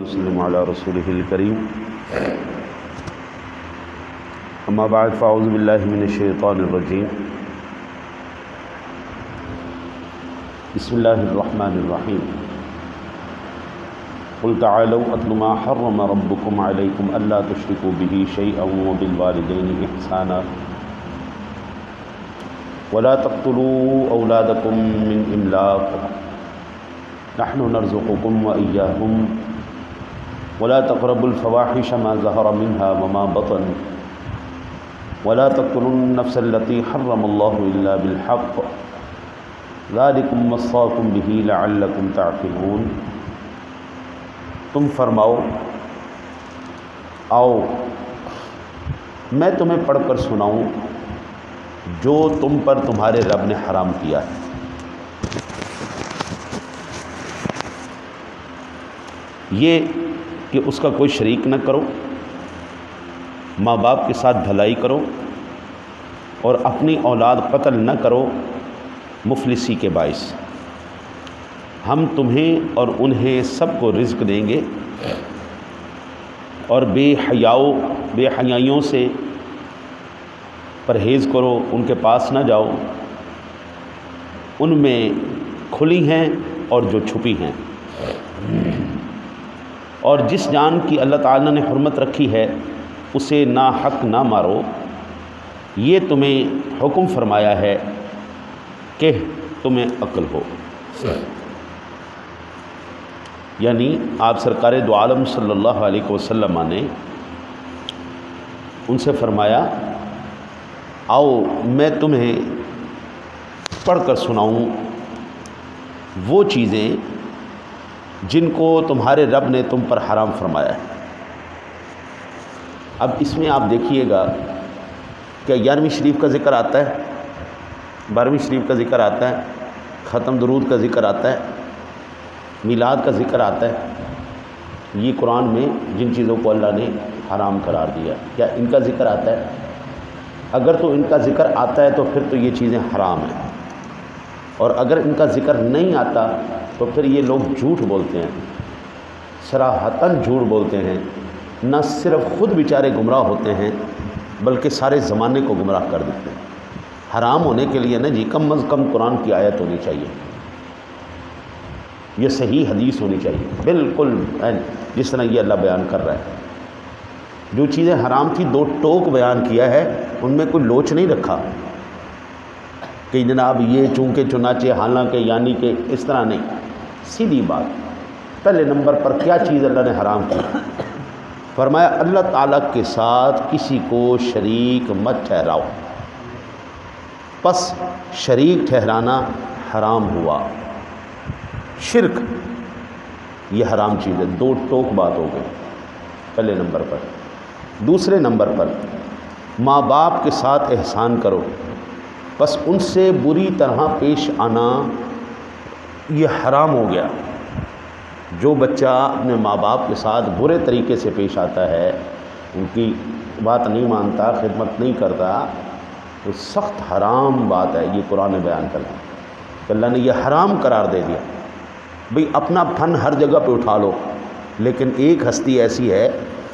وسلم علی رسولہ الکریم اما بعد فاعوذ باللہ من الشیطان الرجیم بسم اللہ الرحمن الرحیم قل تعالوا اتل ما حرم ربکم علیکم الا تشرکوا به شیئا وبالوالدین احسانا ولا تقتلوا اولادکم من املاق نحن نرزقكم وإياهم ولا تقربوا الفواحش ما ظهر منها وما بطن ولا تقتلوا النفس التي حرم الله إلا بالحق ذلكم وصاكم به لعلكم تعقلون۔ تم فرماؤ آؤ میں تمہیں پڑھ کر سناؤں جو تم پر تمہارے رب نے حرام کیا ہے۔ یہ کہ اس کا کوئی شریک نہ کرو، ماں باپ کے ساتھ بھلائی کرو اور اپنی اولاد قتل نہ کرو مفلسی کے باعث۔ ہم تمہیں اور انہیں سب کو رزق دیں گے، اور بے حیائیوں سے پرہیز کرو، ان کے پاس نہ جاؤ، ان میں کھلی ہیں اور جو چھپی ہیں، اور جس جان کی اللہ تعالیٰ نے حرمت رکھی ہے اسے ناحق نہ مارو۔ یہ تمہیں حکم فرمایا ہے کہ تمہیں عقل ہو۔ یعنی آپ سرکار دو عالم صلی اللہ علیہ وسلم نے ان سے فرمایا آؤ میں تمہیں پڑھ کر سناؤں وہ چیزیں جن کو تمہارے رب نے تم پر حرام فرمایا ہے۔ اب اس میں آپ دیکھیے گا کہ 11ویں شریف کا ذکر آتا ہے، 12ویں شریف کا ذکر آتا ہے، ختم درود کا ذکر آتا ہے، میلاد کا ذکر آتا ہے۔ یہ قرآن میں جن چیزوں کو اللہ نے حرام قرار دیا، کیا ان کا ذکر آتا ہے؟ اگر تو ان کا ذکر آتا ہے تو پھر تو یہ چیزیں حرام ہیں، اور اگر ان کا ذکر نہیں آتا تو پھر یہ لوگ جھوٹ بولتے ہیں، صراحتاً جھوٹ بولتے ہیں۔ نہ صرف خود بیچارے گمراہ ہوتے ہیں بلکہ سارے زمانے کو گمراہ کر دیتے ہیں۔ حرام ہونے کے لیے نا جی کم از کم قرآن کی آیت ہونی چاہیے، یہ صحیح حدیث ہونی چاہیے، بالکل جس طرح یہ اللہ بیان کر رہا ہے۔ جو چیزیں حرام تھی دو ٹوک بیان کیا ہے، ان میں کوئی لوچ نہیں رکھا کہ جناب یہ چونکہ چنانچہ حالانکہ یعنی کہ اس طرح نہیں، سیدھی بات۔ پہلے نمبر پر کیا چیز اللہ نے حرام کی؟ فرمایا اللہ تعالیٰ کے ساتھ کسی کو شریک مت ٹھہراؤ۔ پس شریک ٹھہرانا حرام ہوا، شرک یہ حرام چیز ہے، دو ٹوک بات ہو گئی پہلے نمبر پر۔ دوسرے نمبر پر ماں باپ کے ساتھ احسان کرو، بس ان سے بری طرح پیش آنا یہ حرام ہو گیا۔ جو بچہ اپنے ماں باپ کے ساتھ برے طریقے سے پیش آتا ہے، ان کی بات نہیں مانتا، خدمت نہیں کرتا، تو سخت حرام بات ہے۔ یہ قرآن نے بیان کر دیا کہ اللہ نے یہ حرام قرار دے دیا۔ بھئی اپنا پھن ہر جگہ پہ اٹھا لو، لیکن ایک ہستی ایسی ہے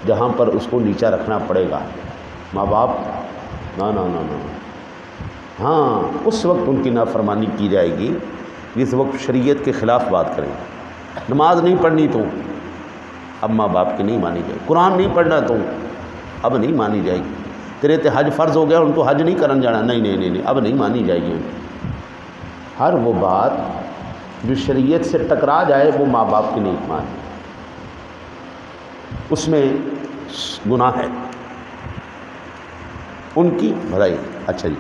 جہاں پر اس کو نیچا رکھنا پڑے گا، ماں باپ نا نا نا نا۔ ہاں اس وقت ان کی نافرمانی کی جائے گی جس وقت شریعت کے خلاف بات کریں گے۔ نماز نہیں پڑھنی تو اب ماں باپ کی نہیں مانی جائے گی، قرآن نہیں پڑھنا تو اب نہیں مانی جائے گی، تیرے تے حج فرض ہو گیا ان تو حج نہیں کرن جانا، نہیں نہیں نہیں اب نہیں مانی جائے گی۔ ہر وہ بات جو شریعت سے ٹکرا جائے وہ ماں باپ کی نہیں مانی، اس میں گناہ ہے، ان کی بھلائی۔ اچھا جی،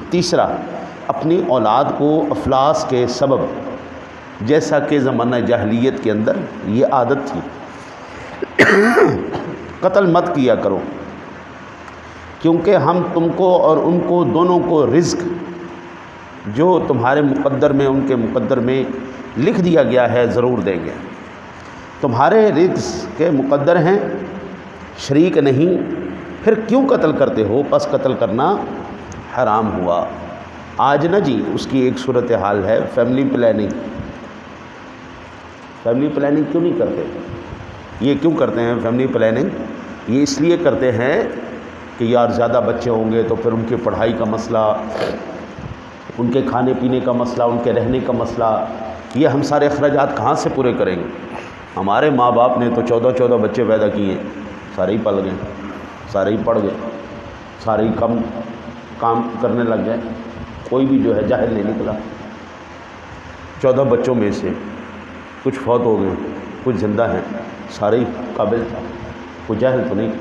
تیسرا اپنی اولاد کو افلاس کے سبب، جیسا کہ زمانہ جاہلیت کے اندر یہ عادت تھی، قتل مت کیا کرو، کیونکہ ہم تم کو اور ان کو دونوں کو رزق جو تمہارے مقدر میں ان کے مقدر میں لکھ دیا گیا ہے ضرور دیں گے۔ تمہارے رزق کے مقدر ہیں، شریک نہیں، پھر کیوں قتل کرتے ہو؟ پس قتل کرنا حرام ہوا۔ آج نہ جی اس کی ایک صورتحال ہے فیملی پلاننگ کیوں نہیں کرتے؟ یہ کیوں کرتے ہیں فیملی پلاننگ؟ یہ اس لیے کرتے ہیں کہ یار زیادہ بچے ہوں گے تو پھر ان کی پڑھائی کا مسئلہ، ان کے کھانے پینے کا مسئلہ، ان کے رہنے کا مسئلہ، یہ ہم سارے اخراجات کہاں سے پورے کریں گے؟ ہمارے ماں باپ نے تو 14 بچے پیدا کیے، سارے ہی پل گئے، سارے ہی پڑھ گئے، سارے ہی کام کرنے لگ گئے، کوئی بھی جو ہے جاہل نہیں نکلا۔ 14 بچوں میں سے کچھ فوت ہو گئے، کچھ زندہ ہیں، سارے ہی قابل تھا، کوئی جاہل تو نہیں۔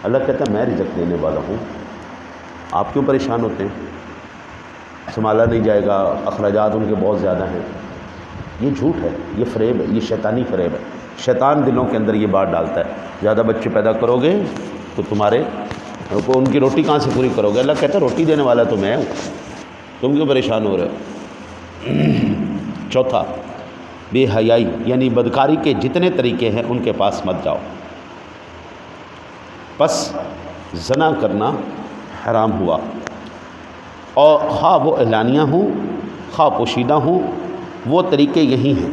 اللہ کہتا ہے میں رزق دینے والا ہوں، آپ کیوں پریشان ہوتے ہیں؟ سنبھالا نہیں جائے گا، اخراجات ان کے بہت زیادہ ہیں۔ یہ جھوٹ ہے، یہ فریب ہے، یہ شیطانی فریب ہے۔ شیطان دلوں کے اندر یہ بات ڈالتا ہے، زیادہ بچے پیدا کرو گے تو تمہارے کو ان کی روٹی کہاں سے پوری کرو گے؟ اللہ کہتا ہے روٹی دینے والا تو میں ہوں، تم کیوں پریشان ہو رہے ہو؟ چوتھا، بے حیائی یعنی بدکاری کے جتنے طریقے ہیں ان کے پاس مت جاؤ۔ پس زنا کرنا حرام ہوا، اور خواہ وہ اعلانیہ ہوں خواہ پوشیدہ ہوں، وہ طریقے یہی ہیں۔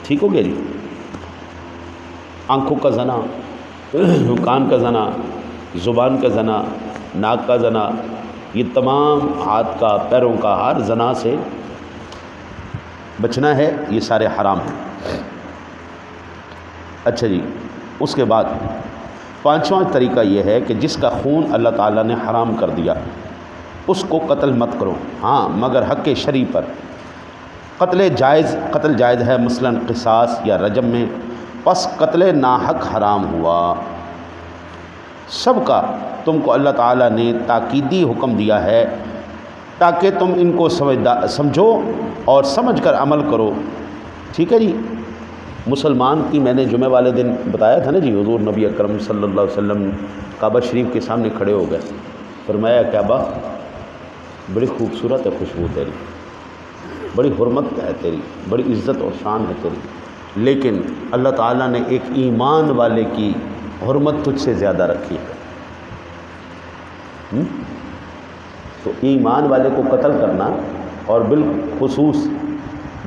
ٹھیک ہو گیا جی؟ آنکھوں کا زنا، کان کا زنا، زبان کا زنا، ناک کا زنا، یہ تمام ہاتھ کا، پیروں کا، ہر زنا سے بچنا ہے، یہ سارے حرام ہیں۔ اچھا جی، اس کے بعد پانچواں طریقہ یہ ہے کہ جس کا خون اللہ تعالیٰ نے حرام کر دیا اس کو قتل مت کرو، ہاں مگر حق شرعی پر۔ قتل جائز ہے مثلا قصاص یا رجم میں، پس قتل ناحق حرام ہوا۔ سب کا تم کو اللہ تعالیٰ نے تاکیدی حکم دیا ہے تاکہ تم ان کو سمجھو اور سمجھ کر عمل کرو۔ ٹھیک ہے جی؟ مسلمان کی میں نے جمعہ والے دن بتایا تھا نا جی، حضور نبی اکرم صلی اللہ علیہ وسلم کعبہ شریف کے سامنے کھڑے ہو گئے، فرمایا کعبہ بڑی خوبصورت ہے خوشبو تیری، بڑی حرمت ہے تیری، بڑی عزت اور شان ہے تیری، لیکن اللہ تعالیٰ نے ایک ایمان والے کی حرمت تجھ سے زیادہ رکھی ہے۔ تو ایمان والے کو قتل کرنا، اور بالخصوص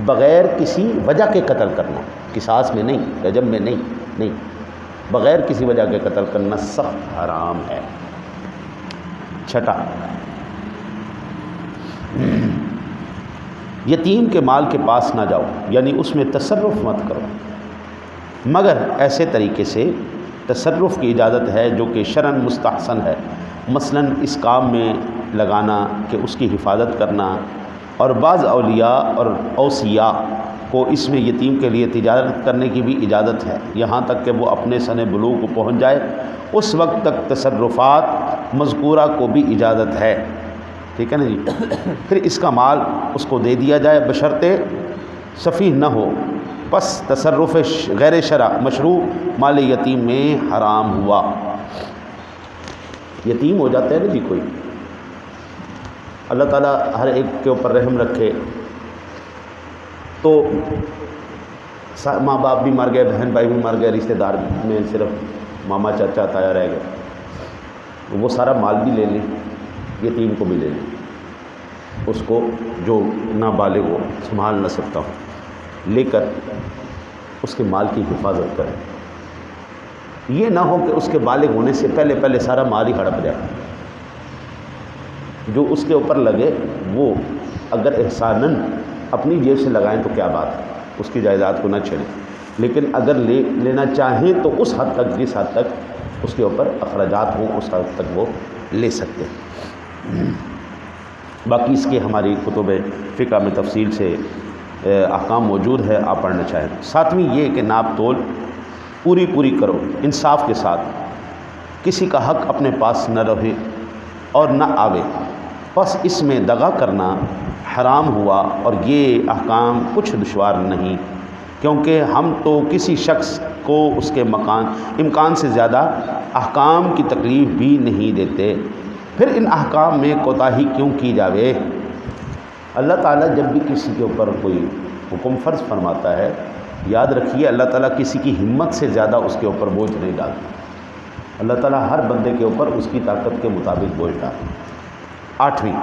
بغیر کسی وجہ کے قتل کرنا، قصاص میں نہیں، رجم میں نہیں، بغیر کسی وجہ کے قتل کرنا سخت حرام ہے۔ چھٹا، یتیم کے مال کے پاس نہ جاؤ، یعنی اس میں تصرف مت کرو، مگر ایسے طریقے سے تصرف کی اجازت ہے جو کہ شرعاً مستحسن ہے، مثلاً اس کام میں لگانا کہ اس کی حفاظت کرنا، اور بعض اولیاء اور اوصیاء کو اس میں یتیم کے لیے تجارت کرنے کی بھی اجازت ہے، یہاں تک کہ وہ اپنے سن بلوغ کو پہنچ جائے، اس وقت تک تصرفات مذکورہ کو بھی اجازت ہے۔ ٹھیک ہے نا جی؟ پھر اس کا مال اس کو دے دیا جائے بشرطے سفیہ نہ ہو، پس تصرف غیر شرع مشروع مال یتیم میں حرام ہوا۔ یتیم ہو جاتا ہے نا جی کوئی، اللہ تعالیٰ ہر ایک کے اوپر رحم رکھے، تو ماں باپ بھی مر گئے، بہن بھائی بھی مر گئے، رشتہ دار میں صرف ماما چاچا تایا رہ گئے، وہ سارا مال بھی لے لیں، یتیم کو بھی لے لیں، اس کو جو نابالغ ہو، سنبھال نہ سکتا ہو، لے کر اس کے مال کی حفاظت کریں۔ یہ نہ ہو کہ اس کے بالغ ہونے سے پہلے سارا مال ہی ہڑپ جائے، جو اس کے اوپر لگے وہ اگر احساناً اپنی جیب سے لگائیں تو کیا بات ہے، اس کی جائیداد کو نہ چھیڑیں، لیکن اگر لینا چاہیں تو اس حد تک، جس حد تک اس کے اوپر اخراجات ہوں اس حد تک وہ لے سکتے ہیں۔ باقی اس کے ہماری کتب فقہ میں تفصیل سے احکام موجود ہے، آپ پڑھنا چاہیں۔ ساتویں یہ کہ ناپ تول پوری کرو انصاف کے ساتھ، کسی کا حق اپنے پاس نہ رہے اور نہ آوے، پس اس میں دغا کرنا حرام ہوا، اور یہ احکام کچھ دشوار نہیں، کیونکہ ہم تو کسی شخص کو اس کے امکان سے زیادہ احکام کی تکلیف بھی نہیں دیتے، پھر ان احکام میں کوتاہی کیوں کی جاوے؟ اللہ تعالیٰ جب بھی کسی کے اوپر کوئی حکم فرض فرماتا ہے، یاد رکھیے اللہ تعالیٰ کسی کی ہمت سے زیادہ اس کے اوپر بوجھ نہیں ڈالتا، اللہ تعالیٰ ہر بندے کے اوپر اس کی طاقت کے مطابق بوجھ ڈالتا۔ 8ویں،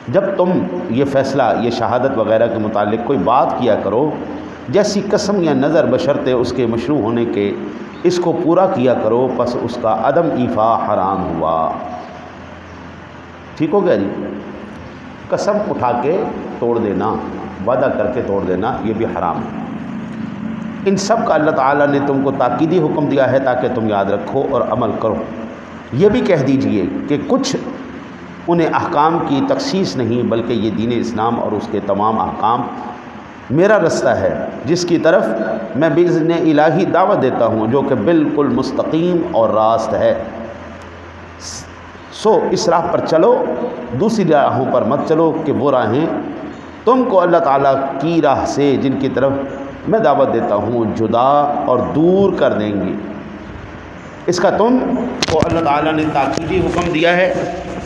جب تم یہ فیصلہ، یہ شہادت وغیرہ کے متعلق کوئی بات کیا کرو جیسی قسم یا نظر بشرط اس کے مشروع ہونے کے اس کو پورا کیا کرو، پس اس کا عدم ایفا حرام ہوا۔ ٹھیک ہو گیا جی؟ قسم اٹھا کے توڑ دینا، وعدہ کر کے توڑ دینا، یہ بھی حرام ہے۔ ان سب کا اللہ تعالیٰ نے تم کو تاکیدی حکم دیا ہے تاکہ تم یاد رکھو اور عمل کرو۔ یہ بھی کہہ دیجئے کہ کچھ انہیں احکام کی تخصیص نہیں، بلکہ یہ دین اسلام اور اس کے تمام احکام میرا رستہ ہے، جس کی طرف میں باذن الہی دعوت دیتا ہوں، جو کہ بالکل مستقیم اور راست ہے۔ سو اس راہ پر چلو، دوسری راہوں پر مت چلو کہ وہ راہیں تم کو اللہ تعالیٰ کی راہ سے جن کی طرف میں دعوت دیتا ہوں جدا اور دور کر دیں گی۔ اس کا تم کو اللہ تعالیٰ نے تاکیدی حکم دیا ہے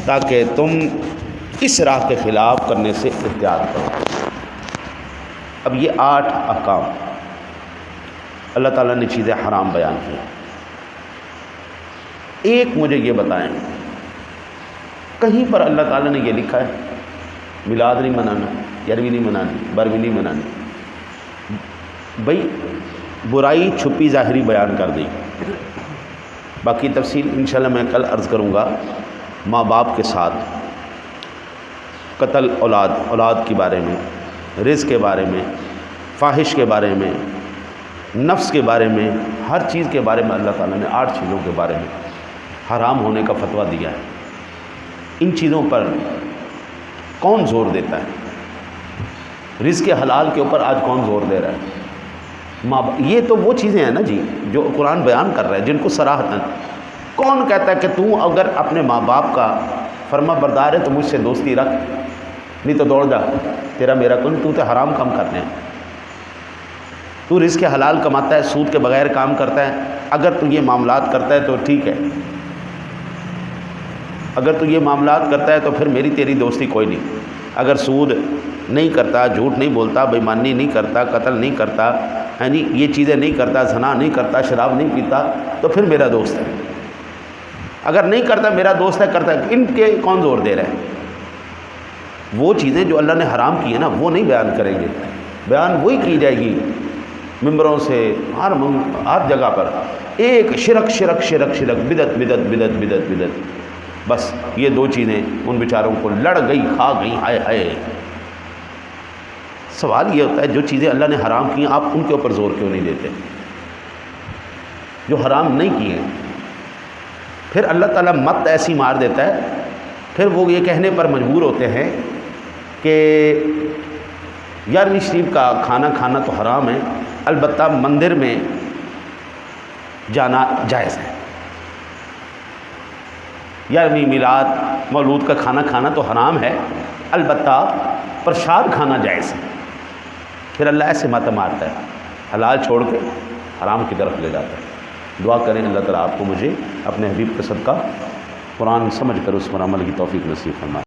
تاکہ تم اس راہ کے خلاف کرنے سے احتیاط کرو۔ اب یہ 8 احکام اللہ تعالیٰ نے چیزیں حرام بیان کی۔ ایک مجھے یہ بتائیں، کہیں پر اللہ تعالیٰ نے یہ لکھا ہے میلاد نہیں منانا، یروی نہیں منانی، بروی نہیں منانی؟ بھئی برائی چھپی ظاہری بیان کر دی، باقی تفصیل انشاءاللہ میں کل عرض کروں گا۔ ماں باپ کے ساتھ، قتل اولاد کے بارے میں، رزق کے بارے میں، فاحش کے بارے میں، نفس کے بارے میں، ہر چیز کے بارے میں اللہ تعالیٰ نے 8 چیزوں کے بارے میں حرام ہونے کا فتویٰ دیا ہے۔ ان چیزوں پر کون زور دیتا ہے؟ رزق حلال کے اوپر آج کون زور دے رہا ہے؟ یہ تو وہ چیزیں ہیں نا جی جو قرآن بیان کر رہا ہے، جن کو صراحتاً کون کہتا ہے کہ تو اگر اپنے ماں باپ کا فرما بردار ہے تو مجھ سے دوستی رکھ، نہیں تو دوڑ جا، تیرا میرا کون، تو حرام کام کرتے ہیں، تو رزق حلال کماتا ہے، سود کے بغیر کام کرتا ہے، اگر تو یہ معاملات کرتا ہے تو ٹھیک ہے، اگر تو یہ معاملات کرتا ہے تو پھر میری تیری دوستی کوئی نہیں۔ اگر سود نہیں کرتا، جھوٹ نہیں بولتا، بے ایمانی نہیں کرتا، قتل نہیں کرتا، یعنی یہ چیزیں نہیں کرتا، زنا نہیں کرتا، شراب نہیں پیتا، تو پھر میرا دوست ہے۔ اگر نہیں کرتا میرا دوست ہے، کرتا ہے، ان کے کون زور دے رہا ہے؟ وہ چیزیں جو اللہ نے حرام کی ہیں نا وہ نہیں بیان کریں گے، بیان وہی کی جائے گی ممبروں سے، ہر جگہ پر ایک شرک شرک شرک شرک، بدعت بدعت بدعت بدعت بدعت، بس یہ 2 چیزیں ان بیچاروں کو لڑ گئی، کھا گئی، ہائے ہائے۔ سوال یہ ہوتا ہے جو چیزیں اللہ نے حرام کی ہیں آپ ان کے اوپر زور کیوں نہیں دیتے؟ جو حرام نہیں کیے ہیں پھر اللہ تعالیٰ مت ایسی مار دیتا ہے، پھر وہ یہ کہنے پر مجبور ہوتے ہیں کہ 11ویں شریف کا کھانا کھانا تو حرام ہے، البتہ مندر میں جانا جائز ہے۔ 11ویں میلاد مولود کا کھانا کھانا تو حرام ہے، البتہ پرشاد کھانا جائز ہے۔ پھر اللہ ایسے مت مارتا ہے، حلال چھوڑ کے حرام کی طرف لے جاتا ہے۔ دعا کریں اللہ تعالیٰ آپ کو مجھے اپنے حبیب کے صدقہ قرآن سمجھ کر اس پر عمل کی توفیق نصیب فرمائے۔